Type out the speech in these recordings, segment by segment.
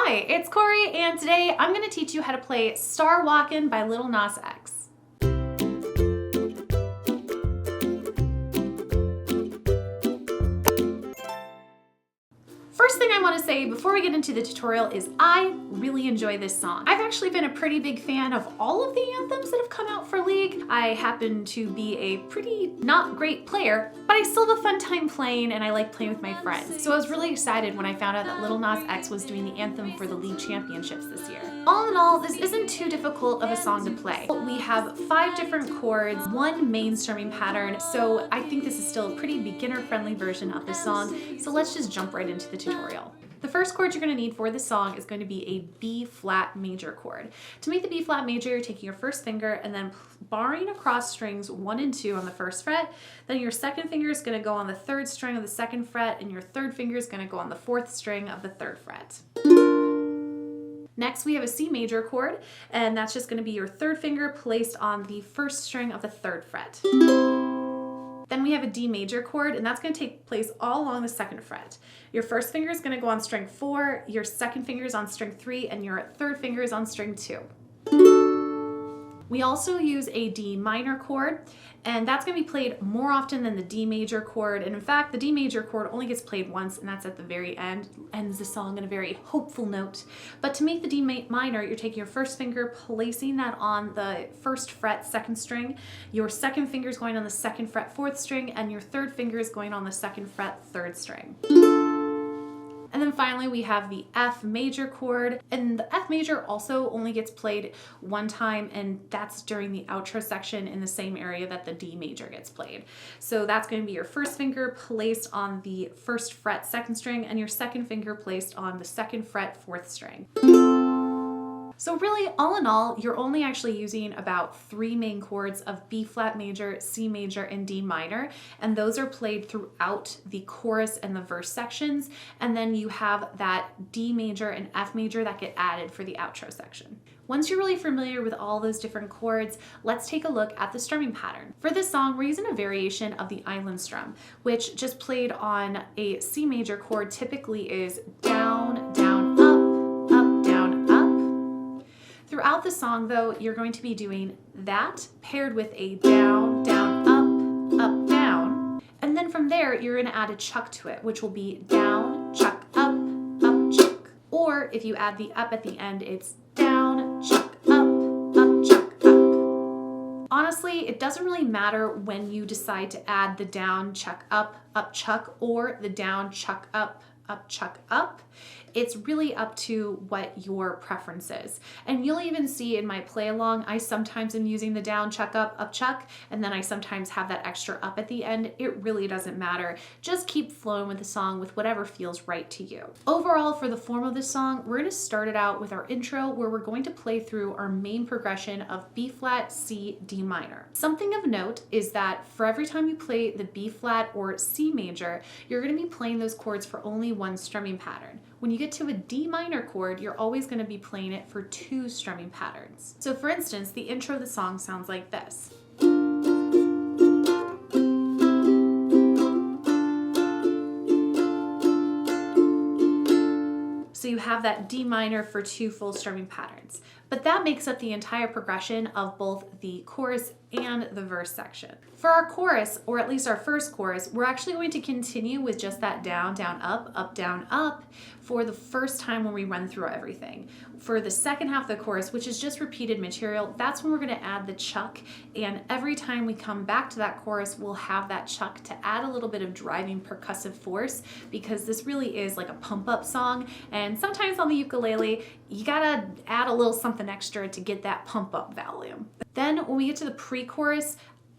Hi, it's Corey, and today I'm going to teach you how to play Star Walkin' by Lil Nas X. First thing I want to say before we get into the tutorial is I really enjoy this song. I've actually been a pretty big fan of all of the anthems that have come out for League. I happen to be a pretty not great player, but I still have a fun time playing and I like playing with my friends. So I was really excited when I found out that Lil Nas X was doing the anthem for the League Championships this year. All in all, this isn't too difficult of a song to play. We have 5 different chords, 1 main strumming pattern, so I think this is still a pretty beginner-friendly version of this song. So let's just jump right into the tutorial. The first chord you're going to need for this song is going to be a B flat major chord. To make the B flat major, you're taking your first finger and then barring across strings 1 and 2 on the first fret. Then your second finger is going to go on the 3rd string of the 2nd fret, and your 3rd finger is going to go on the 4th string of the 3rd fret. Next, we have a C major chord, and that's just going to be your 3rd finger placed on the 1st string of the 3rd fret. Then we have a D major chord, and that's going to take place all along the 2nd fret. Your first finger is going to go on string 4, your second finger is on string 3, and your 3rd finger is on string 2. We also use a D minor chord, and that's going to be played more often than the D major chord. And in fact, the D major chord only gets played once, and that's at the very end. Ends the song on a very hopeful note. But to make the D minor, you're taking your first finger, placing that on the 1st fret, 2nd string. Your second finger is going on the 2nd fret, 4th string, and your 3rd finger is going on the 2nd fret, 3rd string. And then finally we have the F major chord, and the F major also only gets played 1 time, and that's during the outro section in the same area that the D major gets played. So that's going to be your first finger placed on the 1st fret 2nd string, and your second finger placed on the 2nd fret 4th string. So really, all in all, you're only actually using about 3 main chords of B flat major, C major, and D minor, and those are played throughout the chorus and the verse sections, and then you have that D major and F major that get added for the outro section. Once you're really familiar with all those different chords, let's take a look at the strumming pattern. For this song, we're using a variation of the island strum, which just played on a C major chord typically is down, down, up, down, up. Throughout the song, though, you're going to be doing that paired with a down, down, up, down. And then from there, you're going to add a chuck to it, which will be down, chuck, up, chuck. Or if you add the up at the end, it's down, chuck, up, chuck, up. Honestly, it doesn't really matter when you decide to add the down, chuck, up, chuck, or the down, chuck, up, chuck, up. It's really up to what your preference is. And you'll even see in my play along, I sometimes am using the down, chuck, up, chuck, and then I sometimes have that extra up at the end. It really doesn't matter. Just keep flowing with the song with whatever feels right to you. Overall, for the form of the song, we're going to start it out with our intro where we're going to play through our main progression of B flat, C, D minor. Something of note is that for every time you play the B flat or C major, you're going to be playing those chords for only 1 strumming pattern. When you get to a D minor chord, you're always going to be playing it for 2 strumming patterns. So for instance, the intro of the song sounds like this. So you have that D minor for 2 full strumming patterns. But that makes up the entire progression of both the chorus and the verse section. For our chorus, or at least our first chorus, we're actually going to continue with just that down, down, up, down, up for the first time when we run through everything. For the second half of the chorus, which is just repeated material, that's when we're going to add the chuck, and every time we come back to that chorus, we'll have that chuck to add a little bit of driving percussive force, because this really is like a pump-up song, and sometimes on the ukulele, you gotta add a little something extra to get that pump-up volume. Then when we get to the pre-chorus,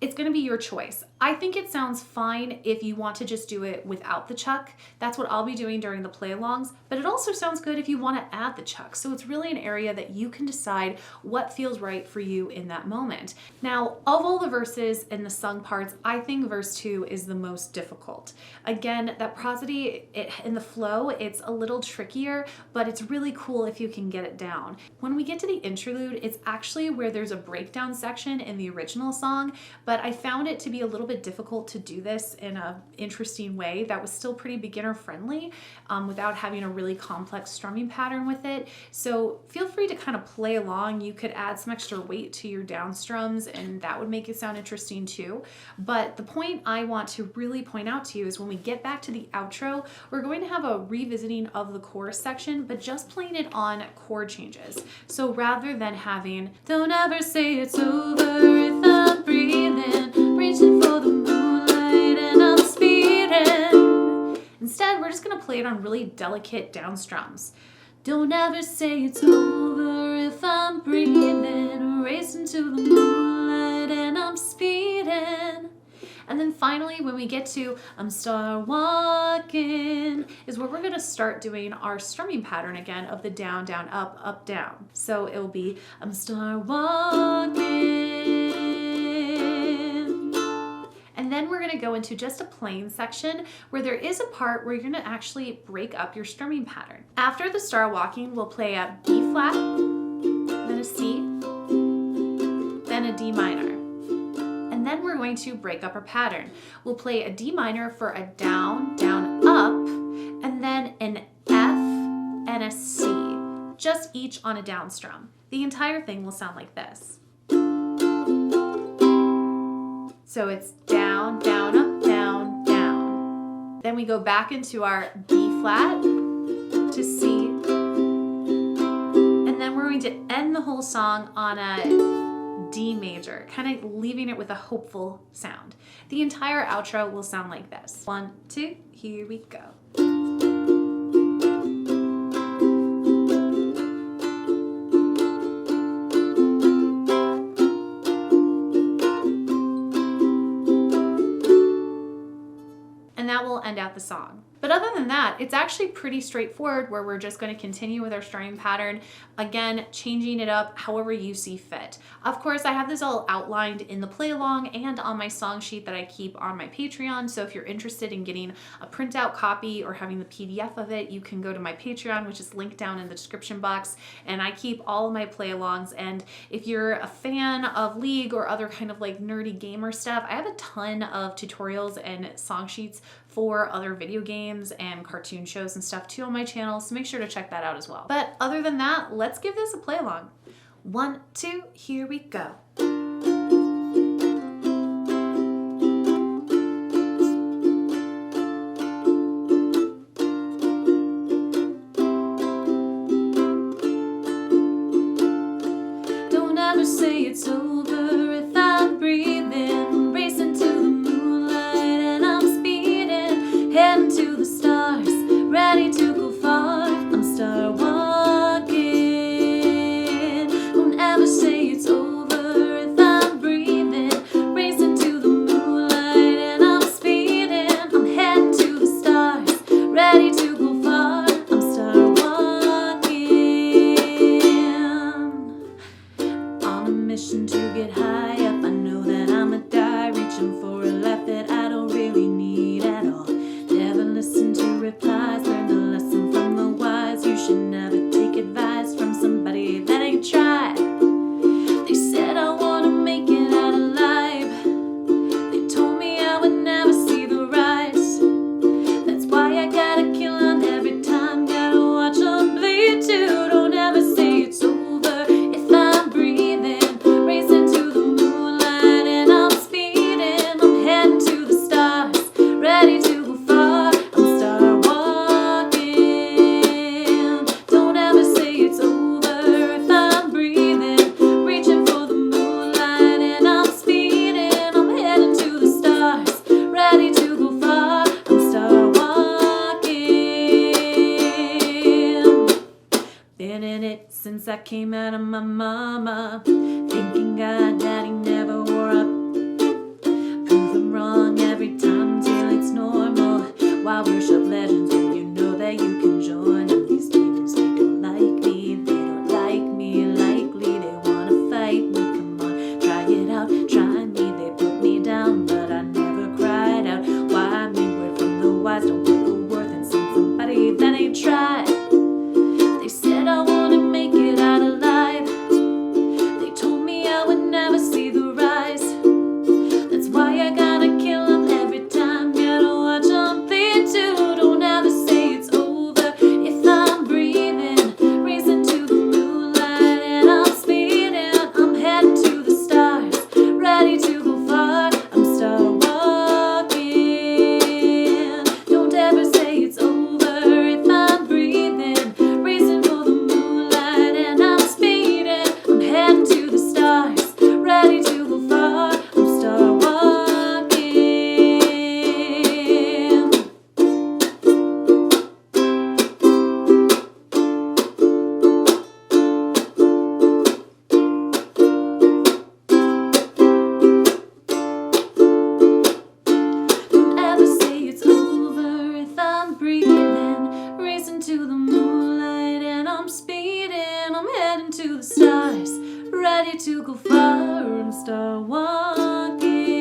it's going to be your choice. I think it sounds fine if you want to just do it without the chuck. That's what I'll be doing during the play-alongs, but it also sounds good if you want to add the chuck. So it's really an area that you can decide what feels right for you in that moment. Now, of all the verses and the sung parts, I think verse 2 is the most difficult. Again, that prosody in the flow, it's a little trickier, but it's really cool if you can get it down. When we get to the interlude, it's actually where there's a breakdown section in the original song, but I found it to be a little bit difficult to do this in an interesting way that was still pretty beginner friendly without having a really complex strumming pattern with it. So feel free to kind of play along. You could add some extra weight to your down strums and that would make it sound interesting too. But the point I want to really point out to you is when we get back to the outro, we're going to have a revisiting of the chorus section, but just playing it on chord changes. So rather than having, don't ever say it's over if I'm breathing, reaching for the moonlight and I'm speeding. Instead, we're just gonna play it on really delicate down strums. Don't ever say it's over if I'm breathing, racing to the moonlight and I'm speeding. And then finally, when we get to I'm star walking, is where we're gonna start doing our strumming pattern again of the down, down, up, up, down. So it'll be I'm star walking. And then we're gonna go into just a playing section where there is a part where you're gonna actually break up your strumming pattern. After the star walking, we'll play a B flat, then a C, then a D minor. And then we're going to break up our pattern. We'll play a D minor for a down, down, up, and then an F and a C, just each on a down strum. The entire thing will sound like this. So it's down, down, up, down, down. Then we go back into our B flat to C, and then we're going to end the whole song on a D major, kind of leaving it with a hopeful sound. The entire outro will sound like this. 1, 2, here we go. And that will end out the song. But other than that, it's actually pretty straightforward where we're just going to continue with our strumming pattern. Again, changing it up however you see fit. Of course, I have this all outlined in the play along and on my song sheet that I keep on my Patreon. So if you're interested in getting a printout copy or having the PDF of it, you can go to my Patreon, which is linked down in the description box. And I keep all of my play alongs. And if you're a fan of League or other kind of like nerdy gamer stuff, I have a ton of tutorials and song sheets for other video games and cartoon shows and stuff too on my channel, so make sure to check that out as well. But other than that, let's give this a play along. 1, 2, here we go. Don't ever say it's over if I'm breathing, racing to the moonlight and I'm heading to the stars, ready to go far. I'm star walking. Don't ever say it's over if I'm breathing, racing to the moonlight and I'm speeding. I'm heading to the stars, ready to go far. I'm star walking. On a mission to get high up, I know that I'ma die, reaching for a life that I don't really need at all. Never listen to replies, learn the lesson from the wise. You should never take advice from somebody that ain't tried. They said I wanna make it out alive. They told me I would never see the rise. That's why I gotta kill them every time, gotta watch them bleed too. Don't ever say it's over if I'm breathing, racing to the moonlight and I'm speeding. I'm heading to the stars, ready to go far. Since I came out of my mama, thinking God daddy never wore up. Prove them wrong every time till it's normal. Why worship legends when you know that you can join them? These demons, they don't like me, they don't like me. Likely they wanna fight me, come on, try it out, try me. They put me down, but I never cried out. Why me? Word from the wise, don't put the worth in somebody that ain't tried. They said I wanna make it out alive. They told me I would never see the rise. That's why I gotta I'm speeding, I'm heading to the stars, ready to go far and start walking.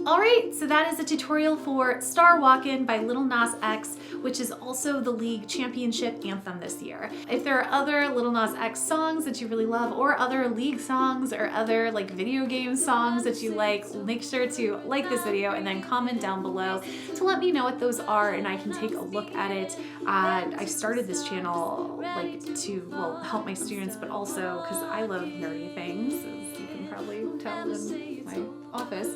Alright, so that is a tutorial for Star Walkin' by Lil Nas X, which is also the league championship anthem this year. If there are other Lil Nas X songs that you really love, or other league songs, or other like video game songs that you like, make sure to like this video and then comment down below to let me know what those are and I can take a look at it. I started this channel like to, well, help my students, but also because I love nerdy things, as you can probably tell in my office.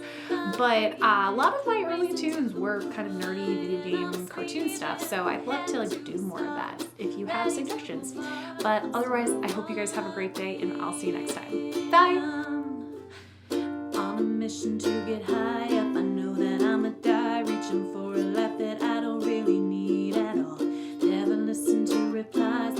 But a lot of my early tunes were kind of nerdy video game cartoon stuff, so I'd love to like do more of that if you have suggestions. But otherwise, I hope you guys have a great day and I'll see you next time. Bye! On a mission to get high up, I know that I'ma die, reaching for a life that I don't really need at all. Never listen to replies.